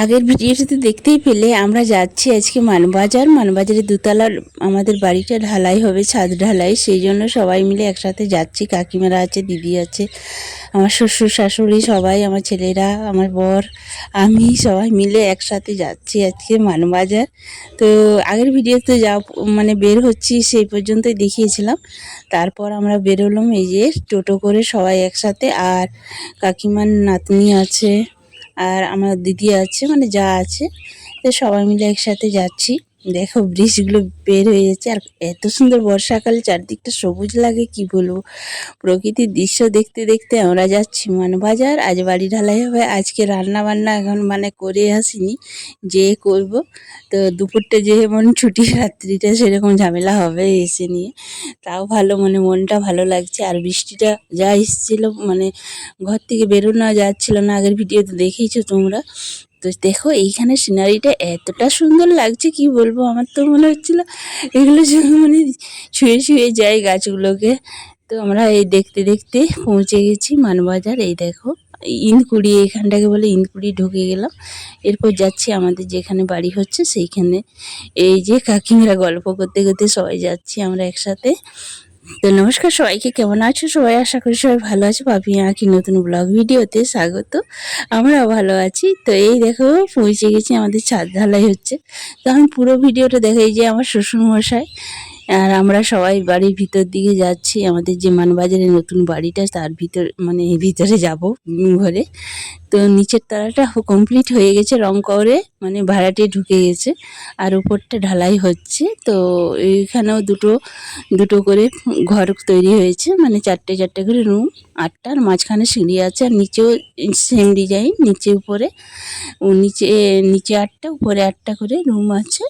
আগের ভিডিওটিতে দেখতেই পেলে আমরা যাচ্ছি আজকে মানবাজার। মানবাজারে দুতলার আমাদের বাড়িটা ঢালাই হবে, ছাদ ঢালাই, সেই জন্য সবাই মিলে একসাথে যাচ্ছি। কাকিমারা আছে, দিদি আছে, আমার শ্বশুর শাশুড়ি, সবাই, আমার ছেলেরা, আমার বর, আমি, সবাই মিলে একসাথে যাচ্ছি আজকে মানবাজার। তো আগের ভিডিওতে যা মানে বের হচ্ছি সেই পর্যন্তই দেখিয়েছিলাম। তারপর আমরা বেরোলাম এই যে টোটো করে সবাই একসাথে, আর কাকিমার নাতনি আছে, আর আমার দিদি আছে, মানে যা আছে, তো সবাই মিলে একসাথে যাচ্ছি। দেখো ব্রিজগুলো বের হয়ে যাচ্ছে, আর এত সুন্দর বর্ষাকালে চারদিকটা সবুজ লাগে কি বলবো। প্রকৃতির দৃশ্য দেখতে দেখতে আমরা যাচ্ছি মানবাজার। আজ বাড়ি ঢালাই হবে, আজকে রান্না বান্না এখন মানে করে আসিনি, যে করব। তো দুপুরটা যেমন ছুটি, রাত্রিটা সেরকম ঝামেলা হবে এসে নিয়ে। তাও ভালো, মানে মনটা ভালো লাগছে। আর বৃষ্টিটা যা এসেছিলো, মানে ঘর থেকে বেরোনো যাচ্ছিল না, আগের ভিডিওতে দেখেইছো তোমরা। তো দেখো এইখানে সিনারিটা এতটা সুন্দর লাগছে কি বলবো, আমার তো মনে হচ্ছিল এগুলো মানে ছুঁয়ে ছুঁয়ে যায় গাছগুলোকে। তো আমরা এই দেখতে দেখতে পৌঁছে গেছি মানবাজার। এই দেখো ইনকুড়ি, এখানটাকে বলে ইনকুড়ি, ঢুকে গেলাম। এরপর যাচ্ছি আমাদের যেখানে বাড়ি হচ্ছে সেইখানে। এই যে কাকিমারা গল্প করতে করতে সবাই যাচ্ছি আমরা একসাথে। তো নমস্কার সবাইকে, কেমন আছো সবাই? আশা করি সবাই ভালো আছে। পাপি আঁকি নতুন ব্লগ ভিডিওতে স্বাগত। আমরাও ভালো আছি। তো এই দেখো পৌঁছে গেছি, আমাদের ছাদ ঢালাই হচ্ছে। তো আমি পুরো ভিডিওটা দেখাই যে আমার শ্বশুর মশাই আর আমরা সবাই বাড়ির ভিতর দিকে যাচ্ছি। আমাদের যে মানবাজারে নতুন বাড়িটা তার ভিতর, মানে ভিতরে যাব ঘরে। তো নিচের তলাটা কমপ্লিট হয়ে গেছে, রং করে মানে ভাড়াটে ঢুকে গেছে, আর উপরটা ঢালাই হচ্ছে। তো এইখানেও দুটো দুটো করে ঘর তৈরি হয়েছে, মানে চারটে চারটে করে রুম, আটটা, আর মাঝখানে সিঁড়ি আছে। আর নিচেও সেম ডিজাইন, নিচে উপরে, নিচে নিচে আটটা, উপরে আটটা করে রুম আছে,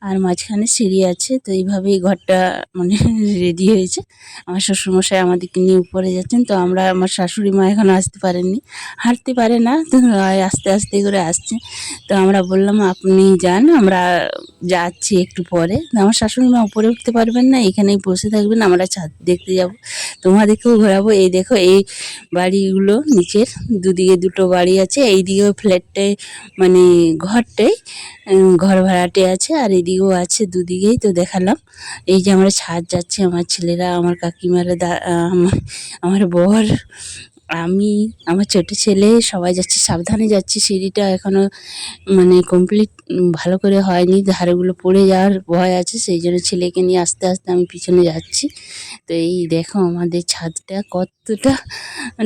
আর মাঝখানে সিঁড়ি আছে। তো এইভাবেই ঘরটা মানে রেডি হয়েছে। আমার শ্বশুরমশাই আমাদেরকে নিয়ে উপরে যাচ্ছেন। তো আমরা, আমার শাশুড়ি মা এখনও আসতে পারেননি, হাঁটতে পারে না, তো আস্তে আস্তে করে আসছে। তো আমরা বললাম আপনি যান, আমরা যাচ্ছি একটু পরে। আমার শাশুড়ি মা উপরে উঠতে পারবেন না, এখানেই বসে থাকবেন, আমরা ছাদ দেখতে যাব, তোমাদেরকেও ঘোরাবো। এই দেখো এই বাড়িগুলো নিচের দুদিকে দুটো বাড়ি আছে, এইদিকেও ফ্ল্যাটটায় মানে ঘরটাই ঘর ভাড়াটে আছে, আর এদিকেও আছে দুদিকেই। তো দেখালাম এই যে আমরা ছাদ যাচ্ছি, আমার ছেলেরা, আমার কাকিমারা, আমার বর, আমি, আমার ছোট ছেলে, সবাই যাচ্ছি, সাবধানে যাচ্ছি। সিঁড়িটা এখনো মানে কমপ্লিট ভালো করে হয়নি, ধারেগুলো পড়ে যাওয়ার ভয় আছে, সেই জন্য ছেলেকে নিয়ে আস্তে আস্তে আমি পিছনে যাচ্ছি। তো এই দেখো আমাদের ছাদটা কতটা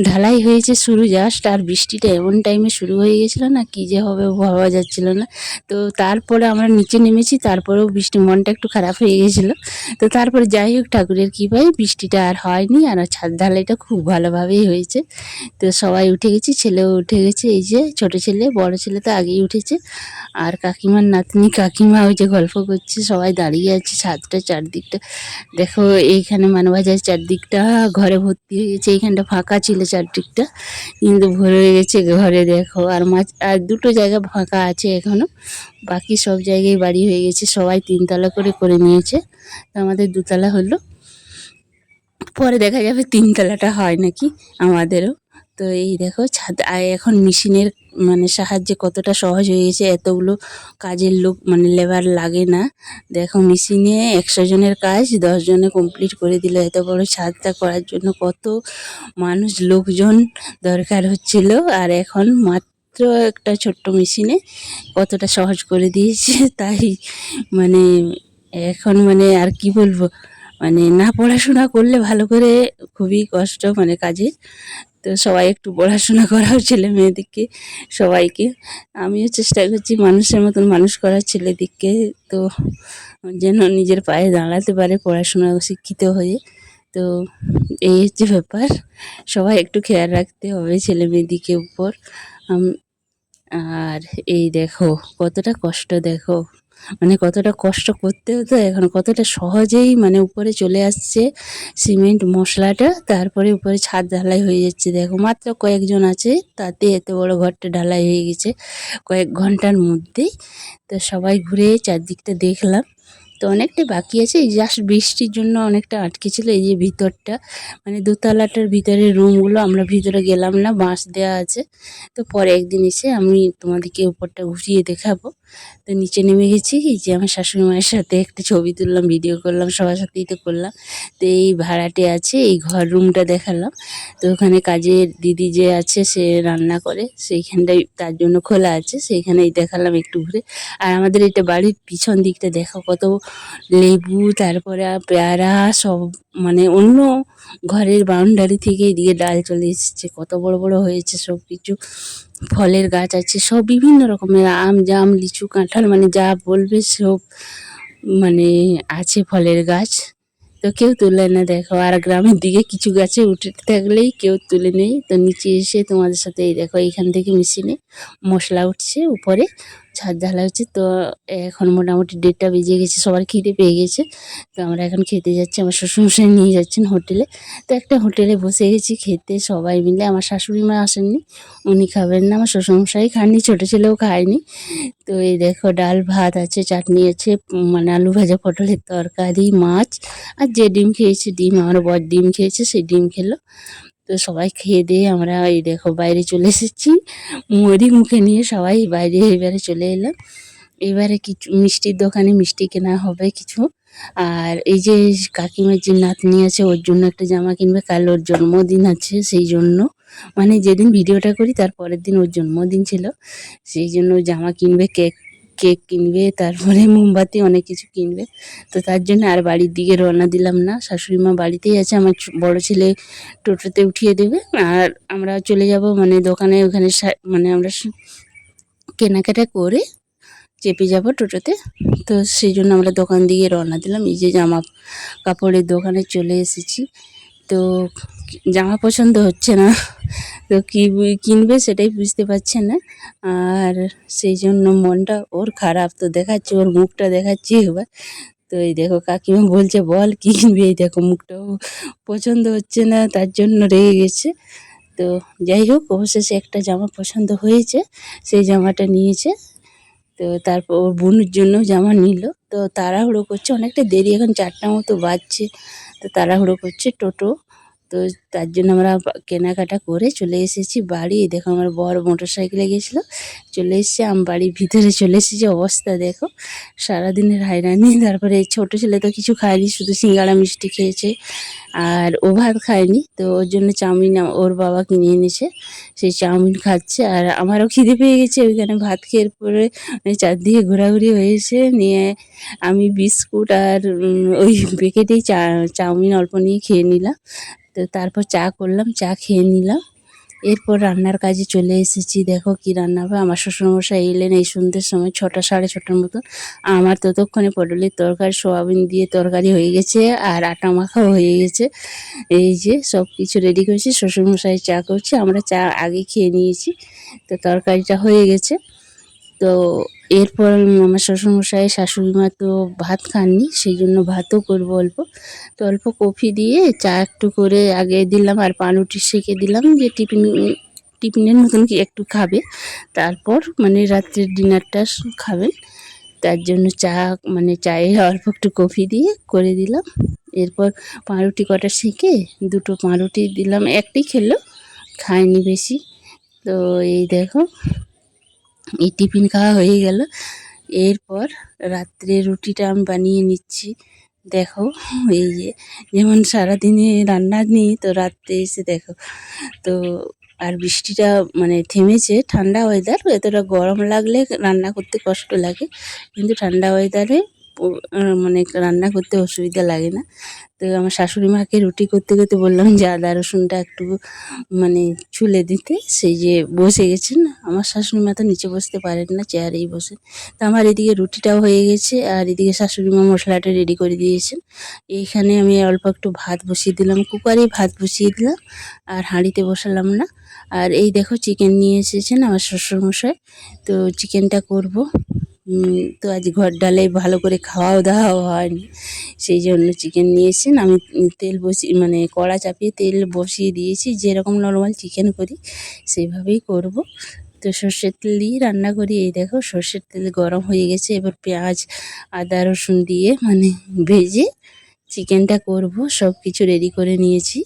ঢালাই হয়েছে শুরু জাস্ট, আর বৃষ্টিটা এমন টাইমে শুরু হয়ে গেছিলো না, কি যে হবে ভাবা যাচ্ছিল না। তো তারপরে আমরা নিচে নেমেছি, তারপরেও বৃষ্টি, মনটা একটু খারাপ হয়ে গেছিলো। তো তারপরে যাই হোক, ঠাকুরের কৃপায় বৃষ্টিটা আর হয়নি, আর ছাদ ঢালাইটা খুব ভালোভাবেই হয়েছে। তো সবাই উঠে গেছি, ছেলেও উঠে গেছে, এই যে ছোট ছেলে, বড় ছেলে তো আগেই উঠেছে, আর কাকিমার নাতনি, কাকিমা ওই যে গল্প করছে, সবাই দাঁড়িয়ে আছে ছাদটা চারদিকটা। দেখো এইখানে মানবাজার চারদিকটা ঘরে ভর্তি হয়ে গেছে, এইখানটা ফাঁকা ছিল চারদিকটা, কিন্তু ভরে হয়ে গেছে ঘরে। দেখো আর আর দুটো জায়গা ফাঁকা আছে এখনো, বাকি সব জায়গায় বাড়ি হয়ে গেছে, সবাই তিনতলা করে করে নিয়েছে। তো আমাদের দুতলা হলো, পরে দেখা যাবে তিনতলাটা হয় নাকি আমাদেরও। তো এই দেখো ছাদ, এখন মেশিনের মানে সাহায্যে কতটা সহজ হয়ে গেছে, এতগুলো কাজের লোক মানে লেবার লাগে না। দেখো মেশিনে 100 জনের কাজ 10 জনে কমপ্লিট করে দিল। এত বড় ছাদটা করার জন্য কত মানুষ, লোকজন দরকার হচ্ছিল, আর এখন মাত্র একটা ছোট্ট মেশিনে কতটা সহজ করে দিয়েছে। তাই মানে এখন মানে আর কি বলবো, মানে না পড়াশোনা করলে ভালো করে খুবই কষ্ট মানে কাজে। তো সবাই একটু পড়াশোনা করাও ছেলে মেয়েদিকে সবাইকে, আমিও চেষ্টা করছি মানুষের মতন মানুষ করার ছেলেদিকে, তো যেন নিজের পায়ে দাঁড়াতে পারে পড়াশোনা শিক্ষিত হয়ে। তো এই হচ্ছে ব্যাপার, সবাই একটু খেয়াল রাখতে হবে ছেলে মেয়েদিকে উপর। আর এই দেখো কতটা কষ্ট, দেখো মানে কতটা কষ্ট করতে হতো, এখন কতটা সহজেই মানে উপরে চলে আসছে সিমেন্ট মশলাটা, তারপরে উপরে ছাদ ঢালাই হয়ে যাচ্ছে। দেখো মাত্র কয়েকজন আছে, তাতে এত বড় ঘরটা ঢালাই হয়ে গেছে কয়েক ঘন্টার মধ্যেই। তো সবাই ঘুরে চারদিকটা দেখলাম। তো অনেকটা বাকি আছে, এই জাস্ট বৃষ্টির জন্য অনেকটা আটকে ছিল। এই যে ভিতরটা মানে দোতলাটার ভিতরে রুমগুলো আমরা ভিতরে গেলাম না, বাঁশ দেওয়া আছে। তো পরে একদিন এসে আমি তোমাদেরকে উপরটা ঘুরিয়ে দেখাবো। তো নিচে নেমে গেছি, এই যে আমার শাশুড়ি মায়ের সাথে একটা ছবি তুললাম, ভিডিও করলাম, সবার সাথেই তো করলাম। তো এই ভাড়াটে আছে, এই ঘর রুমটা দেখালাম। তো ওখানে কাজের দিদি যে আছে সে রান্না করে, সেইখানটাই তার জন্য খোলা আছে, সেইখানেই দেখালাম একটু ঘুরে। আর আমাদের এটা বাড়ির পিছন দিকটা দেখো, কত লেবু, তারপরে পেয়ারা সব, মানে অন্য ঘরের বাউন্ডারি থেকে এদিকে ডাল চলে এসেছে, কত বড় বড় হয়েছে সব কিছু। ফলের গাছ আছে সব বিভিন্ন রকমের, আম, জাম, লিচু, কাঁঠাল, মানে যা বলবে সব মানে আছে ফলের গাছ। তো কেউ তুলে না দেখো। আর গ্রামের দিকে কিছু গাছে উঠে থাকলেই কেউ তুলে নেই। তো নিচে এসে তোমাদের সাথে এই দেখো, এইখান থেকে মেশিনে মশলা উঠছে, উপরে ছাদ ঢালা হচ্ছে। তো এখন মোটামুটি 1:30 বেজে গেছে, সবার খিদে পেয়ে গেছে। তো আমরা এখন খেতে যাচ্ছি, আমার শ্বশুরমশাই নিয়ে যাচ্ছেন হোটেলে। তো একটা হোটেলে বসে গেছি খেতে সবাই মিলে। আমার শাশুড়ি মা আসেননি, উনি খাবেন না, আমার শ্বশুরমশাই খাননি, ছোটো ছেলেও খায়নি। তো এই দেখো ডাল ভাত আছে, চাটনি আছে, মানে আলু ভাজা, পটলের তরকারি, মাছ, আর যে ডিম খেয়েছে ডিম, আমার বর ডিম খেয়েছে, সেই ডিম খেলো। তো সবাই খেয়ে দিয়ে আমরা এই দেখো বাইরে চলে এসেছি, মুড়ি মুখে নিয়ে সবাই বাইরে এবারে চলে এলাম। এবারে কিছু মিষ্টির দোকানে মিষ্টি কেনা হবে কিছু। আর এই যে কাকিমার যে নাতনি আছে ওর জন্য একটা জামা কিনবে, কাল ওর জন্মদিন আছে, সেই জন্য মানে যেদিন ভিডিওটা করি তার পরের দিন ওর জন্মদিন ছিল, সেই জন্য জামা কিনবে, কেক কেক কিনবে, তারপরে মোমবাতি, অনেক কিছু কিনবে। তো তার জন্য আর বাড়ির দিকে রওনা দিলাম না, শাশুড়ি মা বাড়িতেই আছে, আমার বড় ছেলে টোটোতে উঠিয়ে দেবে, আর আমরা চলে যাব মানে দোকানে, ওখানে মানে আমরা কেনাকাটা করে চেপে যাব টোটোতে। তো সেই জন্য আমরা দোকান দিয়ে রওনা দিলাম। এই যে জামা কাপড়ের দোকানে চলে এসেছি। তো জামা পছন্দ হচ্ছে না, তো কী কিনবে সেটাই বুঝতে পারছে না, আর সেই জন্য মনটা ওর খারাপ। তো দেখাচ্ছি, ওর মুখটা দেখাচ্ছি একবার। তো এই দেখো কাকিমা বলছে বল কী কিনবি, এই দেখো মুখটাও পছন্দ হচ্ছে না, তার জন্য রেগে গেছে। তো যাই হোক, অবশেষে একটা জামা পছন্দ হয়েছে, সেই জামাটা নিয়েছে। তো তারপর ওর বোনের জন্য জামা নিল। তো তাড়াহুড়ো করছে, অনেকটা দেরি, এখন 4টা মতো বাজছে। তো তাড়াহুড়ো করছে টোটো। তো তার জন্য আমরা কেনাকাটা করে চলে এসেছি বাড়ি। দেখো আমার বর মোটর সাইকেলে গেছিলো, চলে এসেছে, আমি বাড়ির ভিতরে চলে এসেছি। অবস্থা দেখো, সারাদিনের হায়রানি। তারপরে এই ছোটো ছেলে তো কিছু খায়নি, শুধু সিঙ্গাড়া মিষ্টি খেয়েছে, আর ও ভাত খায়নি। তো ওর জন্য চাউমিন ওর বাবা কিনে এনেছে, সেই চাউমিন খাচ্ছে। আর আমারও খিদে পেয়ে গেছে, ওইখানে ভাত খেয়ে পরে চারদিকে ঘোরাঘুরি হয়েছে, নিয়ে আমি বিস্কুট আর ওই প্যাকেটেই চাউমিন অল্প নিয়ে খেয়ে নিলাম। তো তারপর চা করলাম, চা খেয়ে নিলাম। এরপর রান্নার কাজে চলে এসেছি। দেখো কি রান্না হবে। আমার শ্বশুরমশাই এলেন এই সন্ধ্যের সময়, 6টা সাড়ে 6টার মতন। আমার ততক্ষণে পটলের তরকারি, সোয়াবিন দিয়ে তরকারি হয়ে গেছে, আর আটা মাখাও হয়ে গেছে। এই যে সব কিছু রেডি করেছি, শ্বশুরমশাই চা করছে, আমরা চা আগে খেয়ে নিয়েছি। তো তরকারিটা হয়ে গেছে। তো এরপর আমার শ্বশুরমশাই, শাশুড়ি মা তো ভাত খাননি, সেই জন্য ভাতও করবো অল্প। তো অল্প কফি দিয়ে চা একটু করে আগে দিলাম, আর পাউরুটি সেঁকে দিলাম, যে টিফিনের মতন কি একটু খাবে, তারপর মানে রাত্রের ডিনারটা খাবেন। তার জন্য চা, মানে চায়ে অল্প একটু কফি দিয়ে করে দিলাম। এরপর পাউরুটি কটা সেঁকে 2টো পাউরুটি দিলাম, একটাই খেলো, খায়নি বেশি। তো এই দেখো, এই টিফিন খাওয়া হয়ে গেল। এরপর রাত্রে রুটিটা আমি বানিয়ে নিচ্ছি। দেখো এই যে, যেমন সারাদিনে রান্না নেই, তো রাত্রে এসে দেখো। তো আর বৃষ্টিটা মানে থেমেছে, ঠান্ডা ওয়েদার, এতটা গরম লাগলে রান্না করতে কষ্ট লাগে, কিন্তু ঠান্ডা ওয়েদারে মানে রান্না করতে অসুবিধা লাগে না। তো আমার শাশুড়ি মাকে রুটি করতে করতে বললাম যে আদা রসুনটা একটু মানে ছুলে দিতে, সেই যে বসে গেছেন। আমার শাশুড়ি মা তো নিচে বসতে পারেন না, চেয়ারেই বসে। তো আমার এদিকে রুটিটাও হয়ে গেছে, আর এদিকে শাশুড়ি মা মশলাটা রেডি করে দিয়েছেন। এইখানে আমি অল্প একটু ভাত বসিয়ে দিলাম, কুকারেই ভাত বসিয়ে দিলাম, আর হাঁড়িতে বসালাম না। আর এই দেখো চিকেন নিয়ে এসেছেন আমার শ্বশুরমশাই, তো চিকেনটা করব। তো আজ ঘর ডালে ভালো করে খাওয়াও দাওয়াও হয়নি, সেই জন্য চিকেন নিয়ে এসেছেন। আমি তেল বসিয়ে, মানে কড়া চাপিয়ে তেল বসিয়ে দিয়েছি, যেরকম নর্মাল চিকেন করি সেইভাবেই করব। তো সর্ষের তেল দিয়ে রান্না করি। এই দেখো সর্ষের তেল গরম হয়ে গেছে, এবার পেঁয়াজ আদা রসুন দিয়ে মানে ভেজে চিকেনটা করব। সব কিছু রেডি করে নিয়েছি,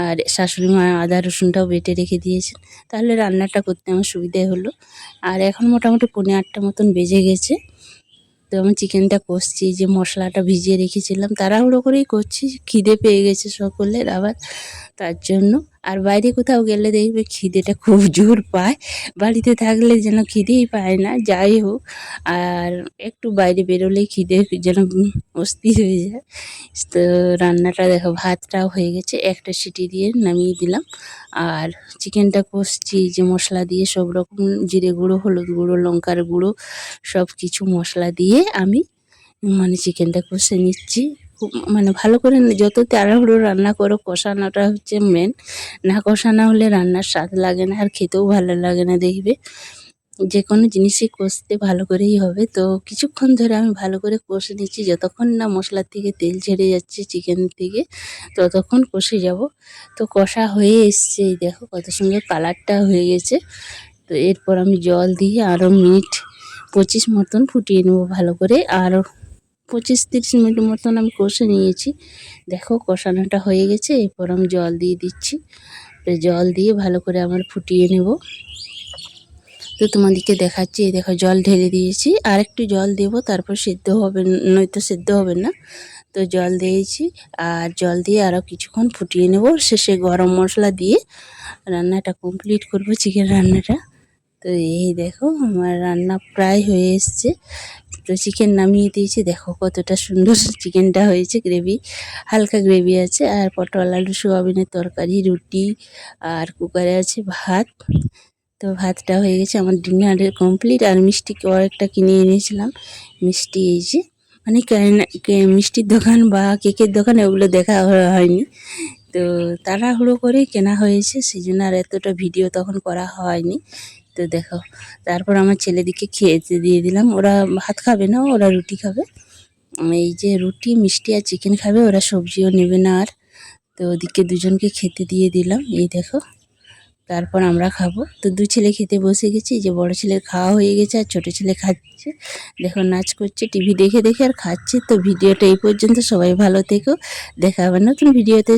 আর শাশুড়ি মা আদা রসুনটাও বেটে রেখে দিয়েছেন, তাহলে রান্নাটা করতে আমার সুবিধে হলো। আর এখন মোটামুটি 7:45 মতন বেজে গেছে। তো আমি চিকেনটা কষছি, যে মশলাটা ভিজিয়ে রেখেছিলাম, তাড়াহুড়ো করেই করছি, খিদে পেয়ে গেছে সকলের আবার, তার জন্য। আর বাইরে কোথাও গেলে দেখবে খিদেটা খুব জোর পায়, বাড়িতে থাকলে যেন খিদেই পায় না। যাই হোক, আর একটু বাইরে বেরোলেই খিদে যেন অস্থির হয়ে যায়। তো রান্নাটা দেখো, ভাতটাও হয়ে গেছে, একটা সিটি দিয়ে নামিয়ে দিলাম। আর চিকেনটা কষছি, যে মশলা দিয়ে সব রকম, জিরে গুঁড়ো, হলুদ গুঁড়ো, লঙ্কার গুঁড়ো, সব কিছু মশলা দিয়ে আমি মানে চিকেনটা কষে নিচ্ছি। খুব মানে ভালো করে, যত তাড়াহুড়ো রান্না করো, কষানোটা হচ্ছে মেন। না কষানো হলে রান্নার স্বাদ লাগে না, আর খেতেও ভালো লাগে না। দেখবে যে কোনো জিনিসই কষতে ভালো করেই হবে। তো কিছুক্ষণ ধরে আমি ভালো করে কষে নিচ্ছি, যতক্ষণ না মশলার থেকে তেল ছেড়ে যাচ্ছে চিকেন থেকে, ততক্ষণ কষে যাব। তো কষা হয়ে এসছে, এই দেখো কত সুন্দর কালারটা হয়ে গেছে। তো এরপর আমি জল দিয়ে আরও মিনিট 25 মতন ফুটিয়ে নেবো ভালো করে। আরও 25-30 মিনিট মতন আমি কষে নিয়েছি। দেখো কষানোটা হয়ে গেছে, এরপর আমি জল দিয়ে দিচ্ছি। তো জল দিয়ে ভালো করে আমার ফুটিয়ে নেব। তো তোমাদেরকে দেখাচ্ছি, এই দেখো জল ঢেলে দিয়েছি, আর একটু জল দেবো, তারপর সিদ্ধ হবে, নয়তো সিদ্ধ হবে না। তো জল দিয়েছি, আর জল দিয়ে আরও কিছুক্ষণ ফুটিয়ে নেব। শেষে গরম মশলা দিয়ে রান্নাটা কমপ্লিট করব, চিকেন রান্নাটা। তো এই দেখো আমার রান্না প্রায় হয়ে এসছে। তো চিকেন নামিয়ে দিয়েছি, দেখো কতটা সুন্দর চিকেনটা হয়েছে। গ্রেভি, হালকা গ্রেভি আছে, আর পটল আলু সোয়াবিনের তরকারি, রুটি, আর কুকারে আছে ভাত। তো ভাতটা হয়ে গেছে, আমার ডিনারের কমপ্লিট। আর মিষ্টি কয়েকটা কিনে এনেছিলাম, মিষ্টি এই যে, মানে মিষ্টির দোকান বা কেকের দোকান ওগুলো দেখা হয়নি। তো তাড়াহুড়ো করে কেনা হয়েছে, সেই জন্য আর এতটা ভিডিও তখন করা হয়নি। তো দেখো, তারপর আমার ছেলেদিকে খেতে দিয়ে দিলাম। ওরা ভাত খাবে না, ওরা রুটি খাবে। এই যে রুটি, মিষ্টি আর চিকেন খাবে, ওরা সবজিও নেবে না আর। তো ওদিকে দুজনকে খেতে দিয়ে দিলাম, এই দেখো। তারপর আমরা খাবো। তো 2 ছেলে খেতে বসে গেছি, যে বড় ছেলের খাওয়া হয়ে গেছে, আর ছোটো ছেলে খাচ্ছে। দেখো নাচ করছে, টিভি দেখে দেখে আর খাচ্ছে। তো ভিডিওটা এই পর্যন্ত, সবাই ভালো থেকো, দেখা হবে নতুন ভিডিওতে।